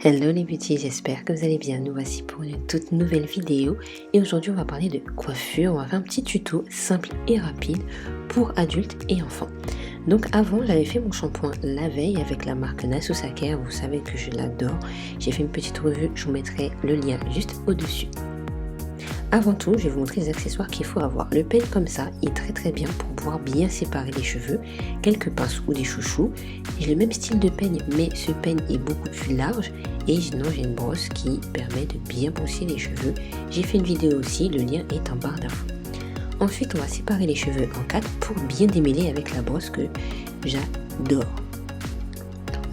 Hello les petits, j'espère que vous allez bien. Nous voici pour une toute nouvelle vidéo et aujourd'hui on va parler de coiffure. On va faire un petit tuto simple et rapide pour adultes et enfants. Donc avant j'avais fait mon shampoing la veille avec la marque Nasusa Care, vous savez que je l'adore. J'ai fait une petite revue, je vous mettrai le lien juste au-dessus. Avant tout, je vais vous montrer les accessoires qu'il faut avoir. Le peigne comme ça est très bien pour pouvoir bien séparer les cheveux, quelques pinces ou des chouchous. J'ai le même style de peigne, mais ce peigne est beaucoup plus large. Et sinon, j'ai une brosse qui permet de bien brosser les cheveux. J'ai fait une vidéo aussi, le lien est en barre d'infos. Ensuite, on va séparer les cheveux en 4 pour bien démêler avec la brosse que j'adore.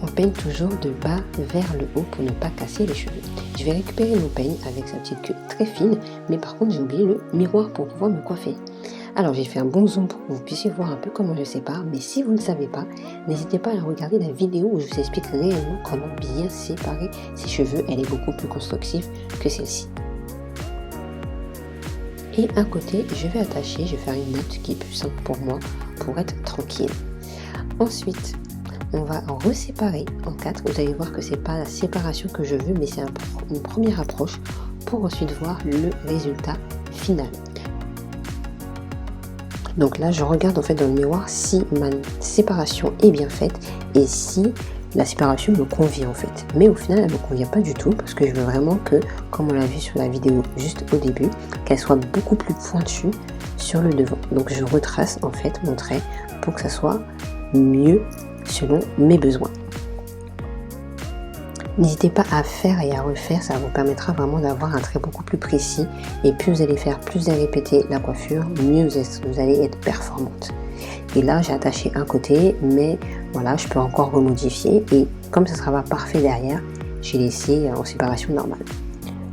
On peigne toujours de bas vers le haut pour ne pas casser les cheveux. Je vais récupérer mon peigne avec sa petite queue très fine, mais par contre j'ai oublié le miroir pour pouvoir me coiffer. Alors j'ai fait un bon zoom pour que vous puissiez voir un peu comment je sépare, mais si vous ne le savez pas, n'hésitez pas à regarder la vidéo où je vous explique réellement comment bien séparer ses cheveux. Elle est beaucoup plus constructive que celle-ci. Et à côté, je vais attacher, je vais faire une note qui est plus simple pour moi, pour être tranquille. Ensuite, on va en reséparer en 4. Vous allez voir que c'est pas la séparation que je veux, mais c'est une première approche pour ensuite voir le résultat final. Donc là, je regarde en fait dans le miroir si ma séparation est bien faite et si la séparation me convient en fait. Mais au final, elle ne me convient pas du tout parce que je veux vraiment que, comme on l'a vu sur la vidéo juste au début, qu'elle soit beaucoup plus pointue sur le devant. Donc je retrace en fait mon trait pour que ça soit mieux selon mes besoins. N'hésitez pas à faire et à refaire, ça vous permettra vraiment d'avoir un trait beaucoup plus précis et plus vous allez faire, plus vous allez répéter la coiffure, mieux vous allez être performante. Et là j'ai attaché un côté, mais voilà, je peux encore remodifier et comme ça sera pas parfait derrière, j'ai laissé en séparation normale.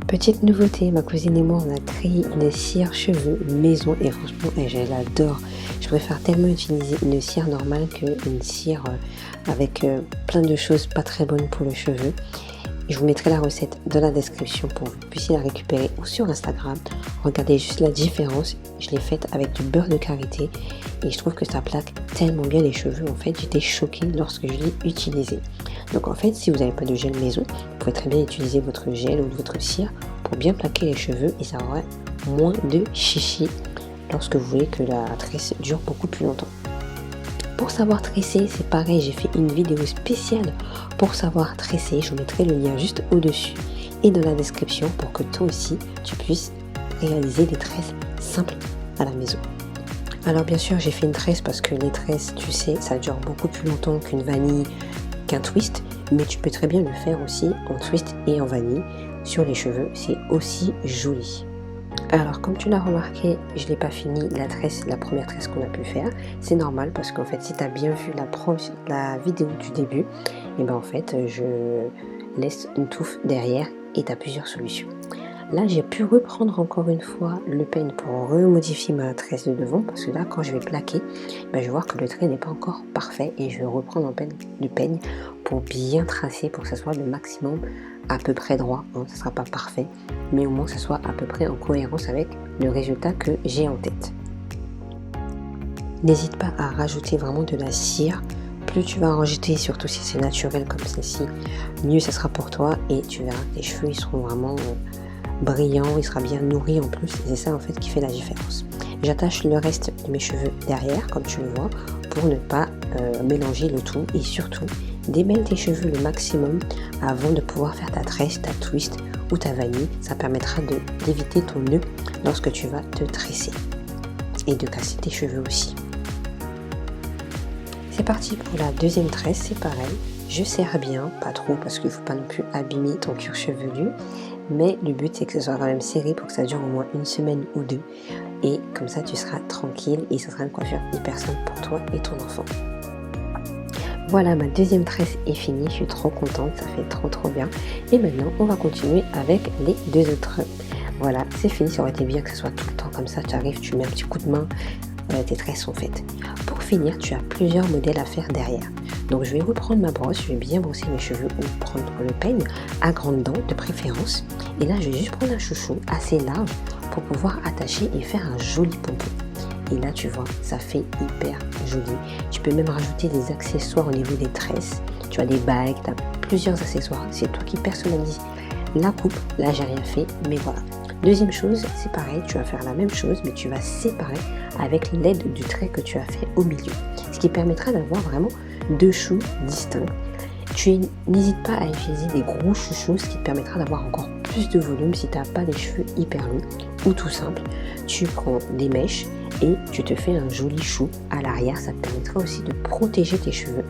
Petite nouveauté, ma cousine et moi on a créé une cire cheveux maison et franchement je l'adore. Je préfère tellement utiliser une cire normale qu'une cire avec plein de choses pas très bonnes pour les cheveux. Je vous mettrai la recette dans la description pour que vous puissiez la récupérer ou sur Instagram. Regardez juste la différence, je l'ai faite avec du beurre de karité et je trouve que ça plaque tellement bien les cheveux. En fait, j'étais choquée lorsque je l'ai utilisé. Donc en fait, si vous n'avez pas de gel maison, vous pouvez très bien utiliser votre gel ou votre cire pour bien plaquer les cheveux et ça aura moins de chichi lorsque vous voulez que la tresse dure beaucoup plus longtemps. Pour savoir tresser, c'est pareil, j'ai fait une vidéo spéciale pour savoir tresser, je vous mettrai le lien juste au-dessus et dans la description pour que toi aussi tu puisses réaliser des tresses simples à la maison. Alors bien sûr j'ai fait une tresse parce que les tresses, tu sais, ça dure beaucoup plus longtemps qu'une vanille, qu'un twist, mais tu peux très bien le faire aussi en twist et en vanille sur les cheveux, c'est aussi joli. Alors comme tu l'as remarqué, je n'ai pas fini la première tresse qu'on a pu faire. C'est normal parce qu'en fait si tu as bien vu la vidéo du début, et ben en fait je laisse une touffe derrière et tu as plusieurs solutions. Là j'ai pu reprendre encore une fois le peigne pour remodifier ma tresse de devant parce que là quand je vais plaquer, ben, je vais voir que le trait n'est pas encore parfait et je vais reprendre le peigne pour bien tracer pour que ça soit le maximum à peu près droit, hein. Ça ne sera pas parfait mais au moins que ça soit à peu près en cohérence avec le résultat que j'ai en tête. N'hésite pas à rajouter vraiment de la cire, plus tu vas en rajouter, surtout si c'est naturel comme celle-ci, mieux ça sera pour toi et tu verras que tes cheveux ils seront vraiment brillants, il sera bien nourri en plus et c'est ça en fait qui fait la différence. J'attache le reste de mes cheveux derrière comme tu le vois pour ne pas mélanger le tout et surtout démêle tes cheveux le maximum avant de pouvoir faire ta tresse, ta twist ou ta vanille. Ça permettra d'éviter ton nœud lorsque tu vas te tresser et de casser tes cheveux aussi. C'est parti pour la deuxième tresse, c'est pareil. Je serre bien, pas trop parce qu'il ne faut pas non plus abîmer ton cuir chevelu. Mais le but c'est que ce soit quand même serré pour que ça dure au moins une semaine ou deux. Et comme ça tu seras tranquille et ça sera une coiffure hyper simple pour toi et ton enfant. Voilà, ma deuxième tresse est finie, je suis trop contente, ça fait trop bien. Et maintenant on va continuer avec les deux autres. Voilà, c'est fini, ça aurait été bien que ce soit tout le temps comme ça, tu arrives, tu mets un petit coup de main, tes tresses sont faites. Pour finir, tu as plusieurs modèles à faire derrière. Donc je vais reprendre ma brosse, je vais bien brosser mes cheveux ou prendre le peigne à grandes dents de préférence. Et là je vais juste prendre un chouchou assez large pour pouvoir attacher et faire un joli pompon. Et là tu vois, ça fait hyper joli. Tu peux même rajouter des accessoires au niveau des tresses. tu as des bagues, tu as plusieurs accessoires, c'est toi qui personnalises la coupe. Là, j'ai rien fait, mais voilà. Deuxième chose, c'est pareil, tu vas faire la même chose, mais tu vas séparer avec l'aide du trait que tu as fait au milieu. Ce qui permettra d'avoir vraiment deux choux distincts. Tu n'hésites pas à utiliser des gros chouchous, ce qui te permettra d'avoir encore plus de volume si tu n'as pas des cheveux hyper longs. Ou tout simple, tu prends des mèches et tu te fais un joli chou à l'arrière. Ça te permettra aussi de protéger tes cheveux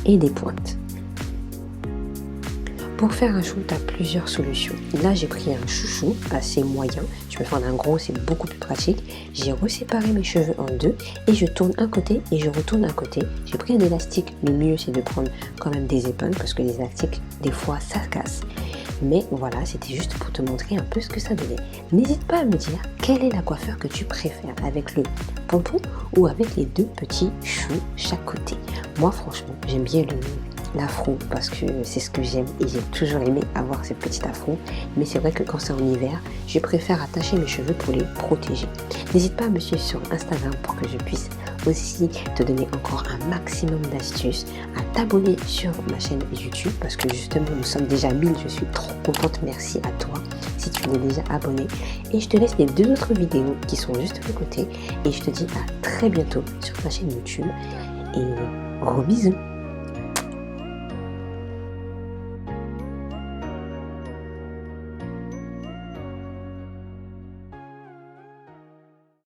et des pointes. Pour faire un chou, tu as plusieurs solutions. Là, j'ai pris un chouchou assez moyen. Tu peux faire un gros, c'est beaucoup plus pratique. J'ai reséparé mes cheveux en deux et je tourne un côté et je retourne un côté. J'ai pris un élastique. Le mieux, c'est de prendre quand même des épingles parce que les élastiques, des fois, ça casse. Mais voilà, c'était juste pour te montrer un peu ce que ça donnait. N'hésite pas à me dire quelle est la coiffure que tu préfères, avec le pompon ou avec les deux petits choux chaque côté. Moi, franchement, j'aime bien l'afro parce que c'est ce que j'aime et j'ai toujours aimé avoir ce petit afro, mais c'est vrai que quand c'est en hiver, je préfère attacher mes cheveux pour les protéger. N'hésite pas à me suivre sur Instagram pour que je puisse aussi te donner encore un maximum d'astuces, à t'abonner sur ma chaîne YouTube parce que justement nous sommes déjà 1000, je suis trop contente, merci à toi si tu es déjà abonné, et je te laisse les deux autres vidéos qui sont juste à côté et je te dis à très bientôt sur ma chaîne YouTube et gros bisous.